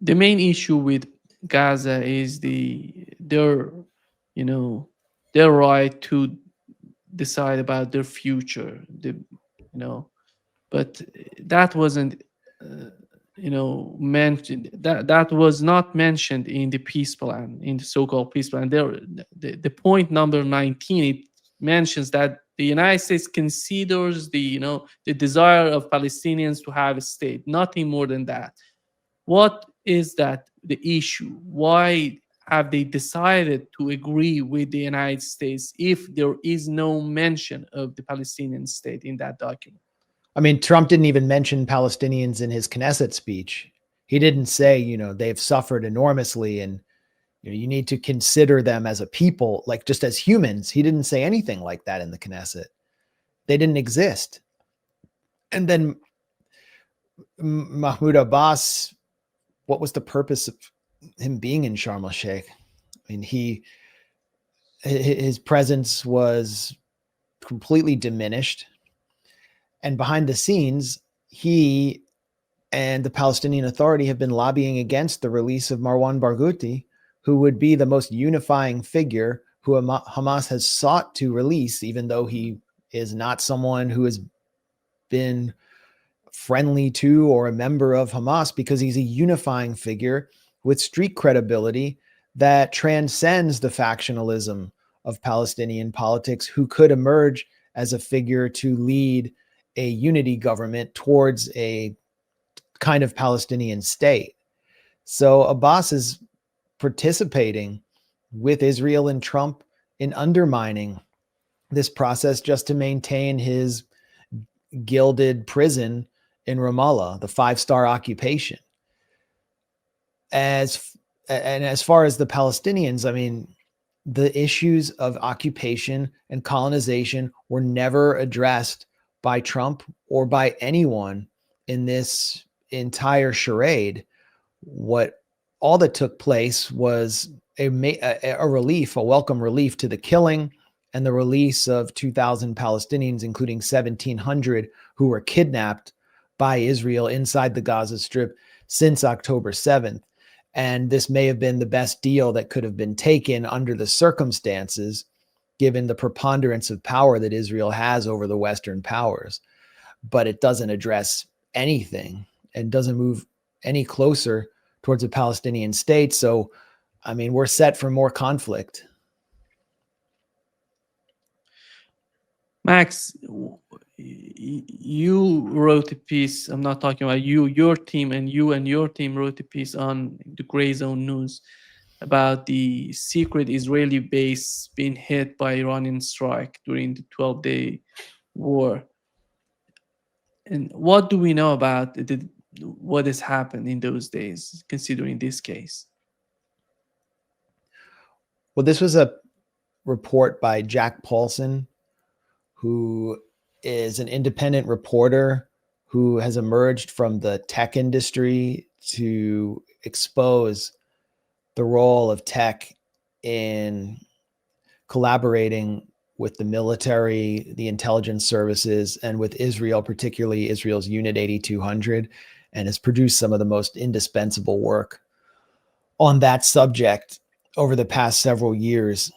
the main issue with Gaza is their, you know, their right to decide about their future. But that wasn't, uh, mentioned. That was not mentioned in the peace plan, in the so-called peace plan. There, the point number 19, it mentions that the United States considers the desire of Palestinians to have a state. Nothing more than that. What is that the issue? Why have they decided to agree with the United States if there is no mention of the Palestinian state in that document? I mean, Trump didn't even mention Palestinians in his Knesset speech. He didn't say, they've suffered enormously and you need to consider them as a people, like just as humans. He didn't say anything like that in the Knesset. They didn't exist. And then Mahmoud Abbas, what was the purpose of him being in Sharm el-Sheikh? I mean, his presence was completely diminished. And behind the scenes, he and the Palestinian Authority have been lobbying against the release of Marwan Barghouti, who would be the most unifying figure who Hamas has sought to release, even though he is not someone who has been friendly to or a member of Hamas, because he's a unifying figure with street credibility that transcends the factionalism of Palestinian politics, who could emerge as a figure to lead a unity government towards a kind of Palestinian state. So Abbas is participating with Israel and Trump in undermining this process just to maintain his gilded prison in Ramallah, the 5-star occupation. As far as the Palestinians, I mean, the issues of occupation and colonization were never addressed by Trump or by anyone in this entire charade. All that took place was a relief, a welcome relief to the killing and the release of 2,000 Palestinians, including 1,700 who were kidnapped by Israel inside the Gaza Strip since October 7th. And this may have been the best deal that could have been taken under the circumstances, given the preponderance of power that Israel has over the Western powers. But it doesn't address anything and doesn't move any closer towards a Palestinian state. So, I mean, we're set for more conflict. Max, you wrote a piece. I'm not talking about you, your team, and your team wrote a piece on the Gray Zone News about the secret Israeli base being hit by Iranian strike during the 12-day war. And what do we know about what has happened in those days, considering this case? Well, this was a report by Jack Paulson, who is an independent reporter who has emerged from the tech industry to expose the role of tech in collaborating with the military, the intelligence services, and with Israel, particularly Israel's Unit 8200, and has produced some of the most indispensable work on that subject over the past several years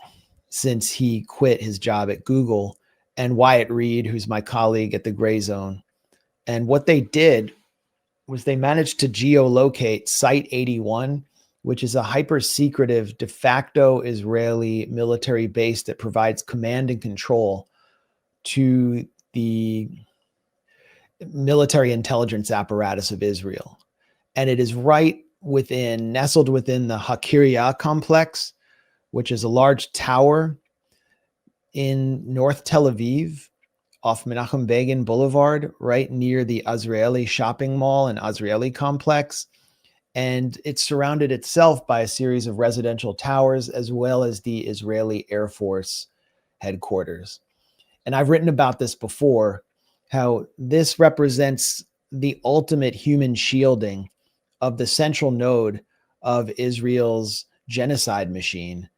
since he quit his job at Google, and Wyatt Reed, who's my colleague at the Gray Zone. And what they did was they managed to geolocate Site 81, which is a hyper-secretive de facto Israeli military base that provides command and control to the military intelligence apparatus of Israel. And it is nestled within the Hakiria complex, which is a large tower in North Tel Aviv off Menachem Begin Boulevard, right near the Azrieli shopping mall and Azrieli complex. And it surrounded itself by a series of residential towers, as well as the Israeli Air Force headquarters. And I've written about this before, how this represents the ultimate human shielding of the central node of Israel's genocide machine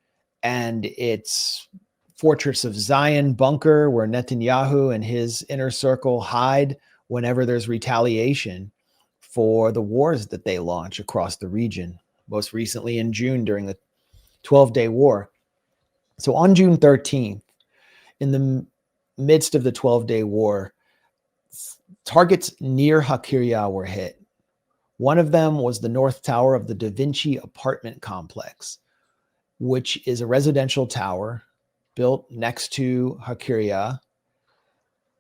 and its Fortress of Zion bunker, where Netanyahu and his inner circle hide whenever there's retaliation for the wars that they launch across the region, most recently in June during the 12-day war. So on June 13th, in the midst of the 12-day war, targets near Hakiria were hit. One of them was the North Tower of the Da Vinci apartment complex, which is a residential tower built next to Hakiria,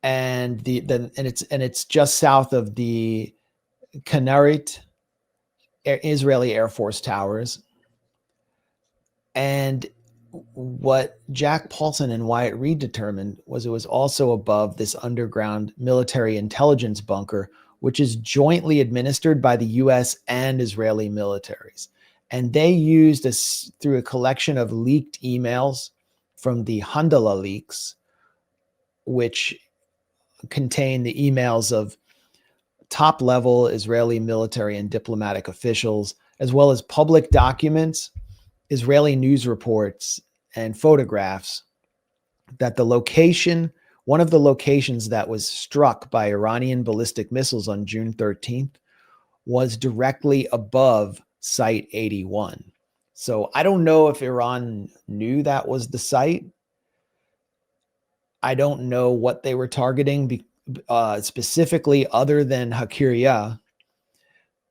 and it's just south of the Kanarit Israeli Air Force towers. And what Jack Paulson and Wyatt Reed determined was it was also above this underground military intelligence bunker, which is jointly administered by the U.S. and Israeli militaries. And they used this through a collection of leaked emails from the Handala leaks, which contain the emails of top-level Israeli military and diplomatic officials, as well as public documents, Israeli news reports, and photographs that one of the locations that was struck by Iranian ballistic missiles on June 13th was directly above Site 81. So I don't know if Iran knew that was the site. I don't know what they were targeting specifically other than Hakiria,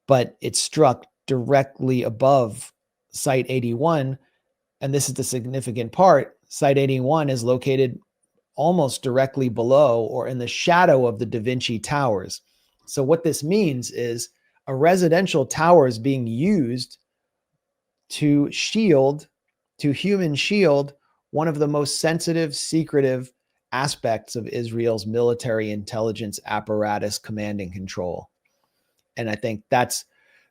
but it struck directly above Site 81. And this is the significant part. Site 81 is located almost directly below or in the shadow of the Da Vinci towers. So what this means is a residential tower is being used to human shield one of the most sensitive, secretive aspects of Israel's military intelligence apparatus, command and control. And I think that's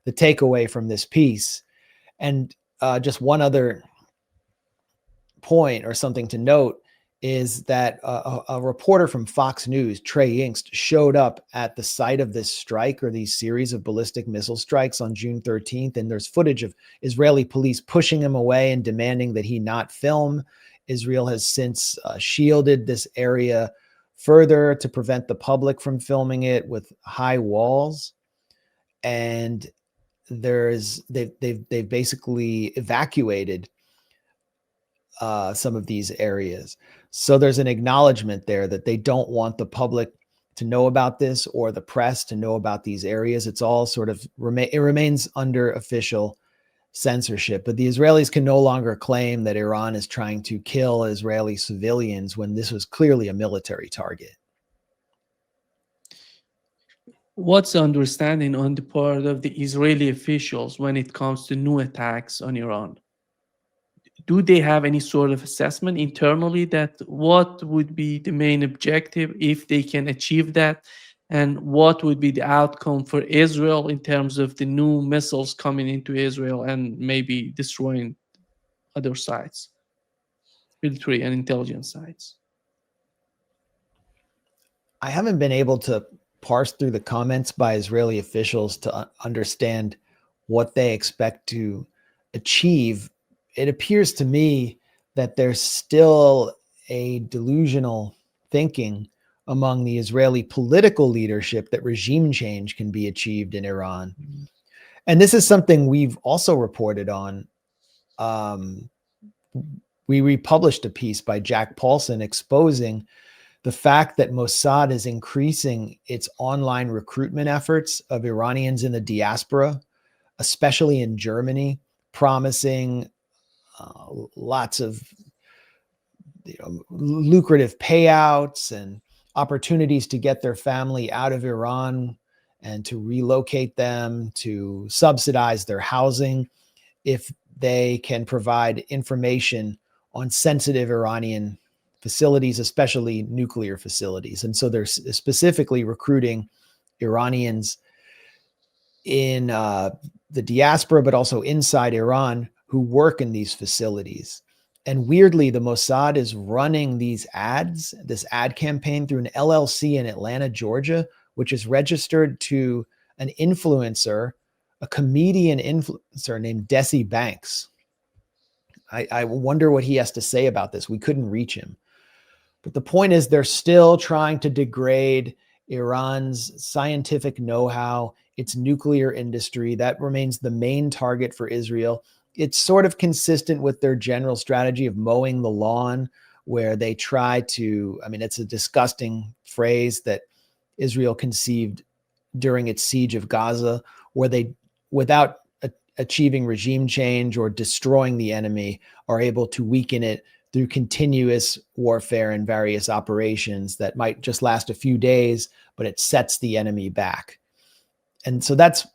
the takeaway from this piece. And just one other point or something to note is that a reporter from Fox News, Trey Inkst, showed up at the site of this strike or these series of ballistic missile strikes on June 13th. And there's footage of Israeli police pushing him away and demanding that he not film. Israel has since shielded this area further to prevent the public from filming it with high walls. And they've basically evacuated some of these areas. So there's an acknowledgement there that they don't want the public to know about this or the press to know about these areas. It's all sort of it remains under official censorship. But the Israelis can no longer claim that Iran is trying to kill Israeli civilians when this was clearly a military target. What's the understanding on the part of the Israeli officials when it comes to new attacks on Iran? Do they have any sort of assessment internally that what would be the main objective if they can achieve that? And what would be the outcome for Israel in terms of the new missiles coming into Israel and maybe destroying other sites, military and intelligence sites? I haven't been able to parse through the comments by Israeli officials to understand what they expect to achieve. It appears to me that there's still a delusional thinking among the Israeli political leadership that regime change can be achieved in Iran. And this is something we've also reported on. We republished a piece by Jack Paulson exposing the fact that Mossad is increasing its online recruitment efforts of Iranians in the diaspora, especially in Germany, promising lots of lucrative payouts and opportunities to get their family out of Iran and to relocate them, to subsidize their housing if they can provide information on sensitive Iranian facilities, especially nuclear facilities. And so they're specifically recruiting Iranians in the diaspora, but also inside Iran, who work in these facilities. And weirdly, the Mossad is running this ad campaign through an LLC in Atlanta, Georgia, which is registered to an influencer, a comedian influencer named Desi Banks. I wonder what he has to say about this. We couldn't reach him. But the point is, they're still trying to degrade Iran's scientific know-how, its nuclear industry. That remains the main target for Israel. It's sort of consistent with their general strategy of mowing the lawn, where they try to, I mean, it's a disgusting phrase that Israel conceived during its siege of Gaza, where they, without achieving regime change or destroying the enemy, are able to weaken it through continuous warfare and various operations that might just last a few days, but it sets the enemy back. And so that's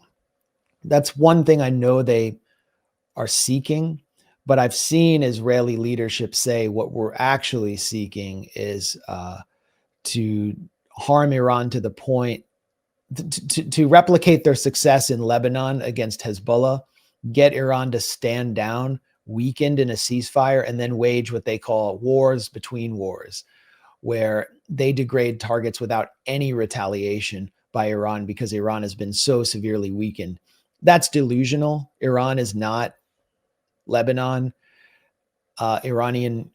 one thing I know they are seeking, but I've seen Israeli leadership say what we're actually seeking is to harm Iran to the point to replicate their success in Lebanon against Hezbollah, get Iran to stand down, weakened in a ceasefire, and then wage what they call wars between wars, where they degrade targets without any retaliation by Iran because Iran has been so severely weakened. That's delusional. Iran is not Lebanon. Iranian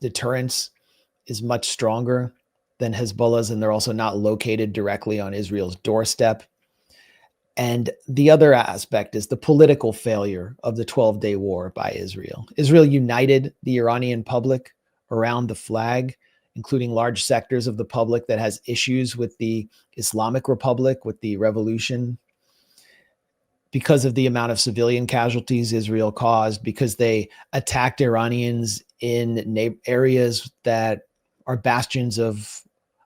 deterrence is much stronger than Hezbollah's, and they're also not located directly on Israel's doorstep. And the other aspect is the political failure of the 12-day war by Israel. Israel united the Iranian public around the flag, including large sectors of the public that has issues with the Islamic Republic, with the revolution, because of the amount of civilian casualties Israel caused, because they attacked Iranians in areas that are bastions of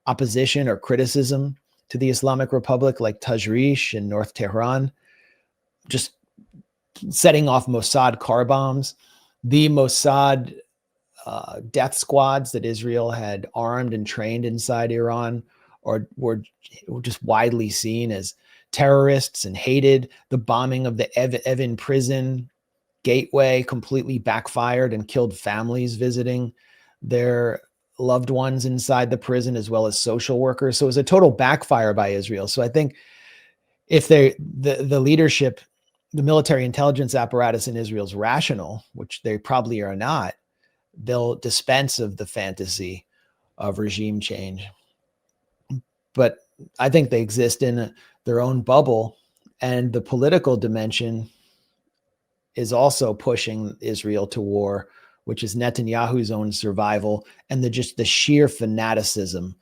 opposition or criticism to the Islamic Republic, like Tajrish and North Tehran, just setting off Mossad car bombs. The Mossad death squads that Israel had armed and trained inside Iran were just widely seen as terrorists and hated. The bombing of the Evin prison gateway completely backfired and killed families visiting their loved ones inside the prison, as well as social workers. So it was a total backfire by Israel. So I think if the leadership, the military intelligence apparatus in Israel is rational, which they probably are not, they'll dispense of the fantasy of regime change. But I think they exist in their own bubble, and the political dimension is also pushing Israel to war, which is Netanyahu's own survival and the sheer fanaticism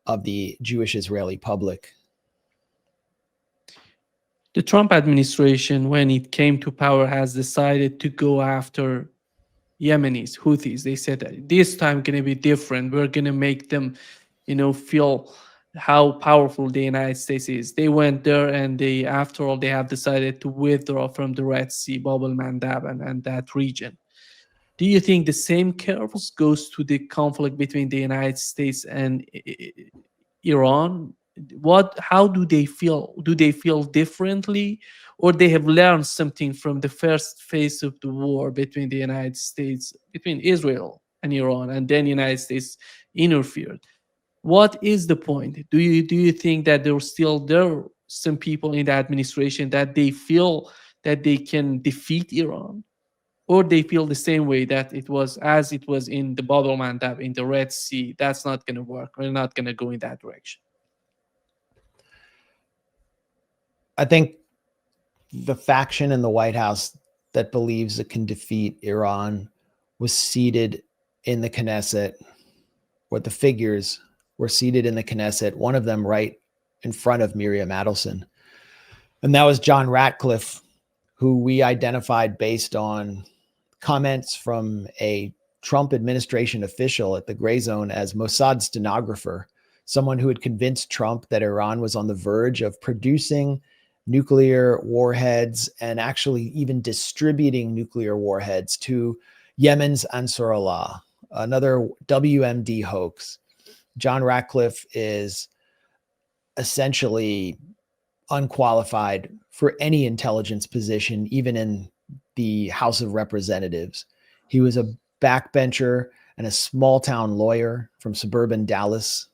of the Jewish Israeli public. The Trump administration, when it came to power, has decided to go after Yemenis, Houthis. They said that this time going to be different. We're going to make them, feel how powerful the United States is. They went there, and after all, they have decided to withdraw from the Red Sea, Bab el-Mandab, and that region. Do you think the same curves goes to the conflict between the United States and Iran? How do they feel? Do they feel differently, or they have learned something from the first phase of the war between the United States, between Israel and Iran, and then United States interfered? What is the point? Do you think that there are some people in the administration that they feel that they can defeat Iran, or they feel the same way that it was in the Bab el-Mandab, in the Red Sea? That's not going to work. We're not going to go in that direction. I think the faction in the White House that believes it can defeat Iran was seated in the Knesset, or the figures were seated in the Knesset, one of them right in front of Miriam Adelson. And that was John Ratcliffe, who we identified based on comments from a Trump administration official at the Gray Zone as Mossad stenographer, someone who had convinced Trump that Iran was on the verge of producing nuclear warheads and actually even distributing nuclear warheads to Yemen's Ansar Allah, another WMD hoax. John Ratcliffe is essentially unqualified for any intelligence position, even in the House of Representatives. He was a backbencher and a small town lawyer from suburban Dallas.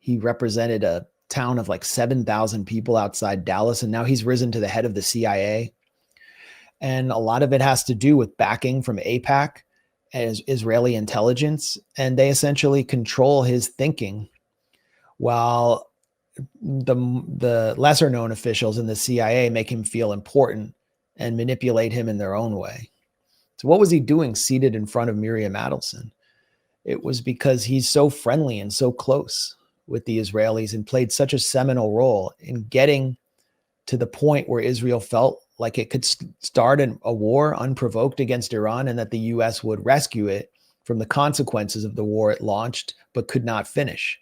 He represented a town of like 7,000 people outside Dallas, and now he's risen to the head of the CIA. And a lot of it has to do with backing from AIPAC as Israeli intelligence, and they essentially control his thinking while the lesser known officials in the CIA make him feel important and manipulate him in their own way. So what was he doing seated in front of Miriam Adelson? It was because he's so friendly and so close with the Israelis and played such a seminal role in getting to the point where Israel felt like it could start a war unprovoked against Iran, and that the U.S. would rescue it from the consequences of the war it launched but could not finish.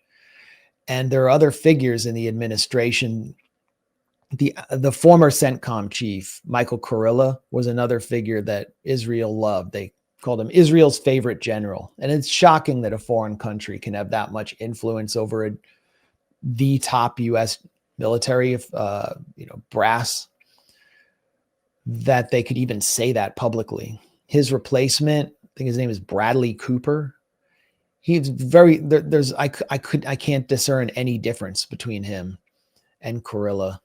And there are other figures in the administration. The former CENTCOM chief, Michael Kurilla, was another figure that Israel loved. They called him Israel's favorite general. And it's shocking that a foreign country can have that much influence over the top U.S. military brass, that they could even say that publicly. His replacement, I think his name is Bradley Cooper. He's very I can't discern any difference between him and Kurilla.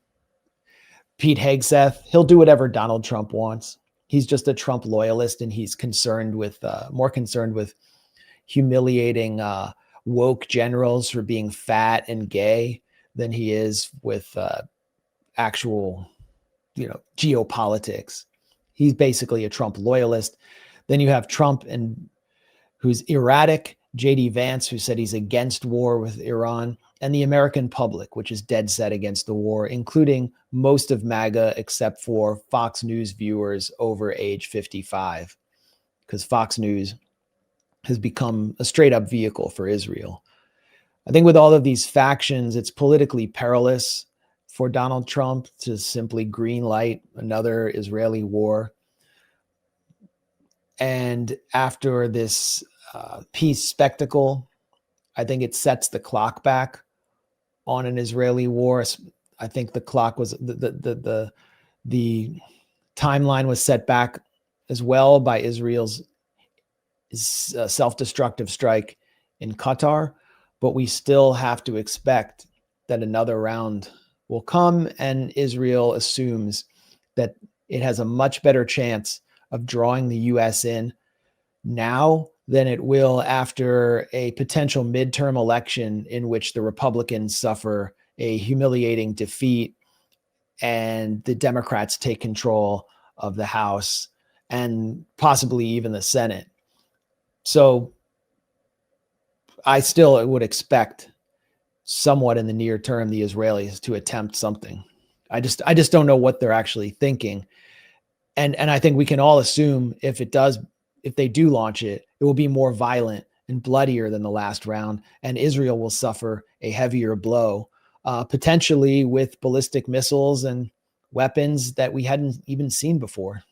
Pete Hegseth, he'll do whatever Donald Trump wants. He's just a Trump loyalist, and he's more concerned with humiliating woke generals for being fat and gay than he is with actual, geopolitics. He's basically a Trump loyalist. Then you have Trump, who's erratic, J.D. Vance, who said he's against war with Iran, and the American public, which is dead set against the war, including most of MAGA except for Fox News viewers over age 55, because Fox News has become a straight up vehicle for Israel. I think with all of these factions, it's politically perilous for Donald Trump to simply green light another Israeli war. And after this peace spectacle, I think it sets the clock back on an Israeli war. I think the clock was the timeline was set back as well by Israel's self-destructive strike in Qatar, but we still have to expect that another round will come, and Israel assumes that it has a much better chance of drawing the U.S. in now than it will after a potential midterm election in which the Republicans suffer a humiliating defeat and the Democrats take control of the House and possibly even the Senate. So I still would expect somewhat in the near term the Israelis to attempt something. I just don't know what they're actually thinking. And I think we can all assume if they do launch it, it will be more violent and bloodier than the last round, and Israel will suffer a heavier blow, potentially with ballistic missiles and weapons that we hadn't even seen before.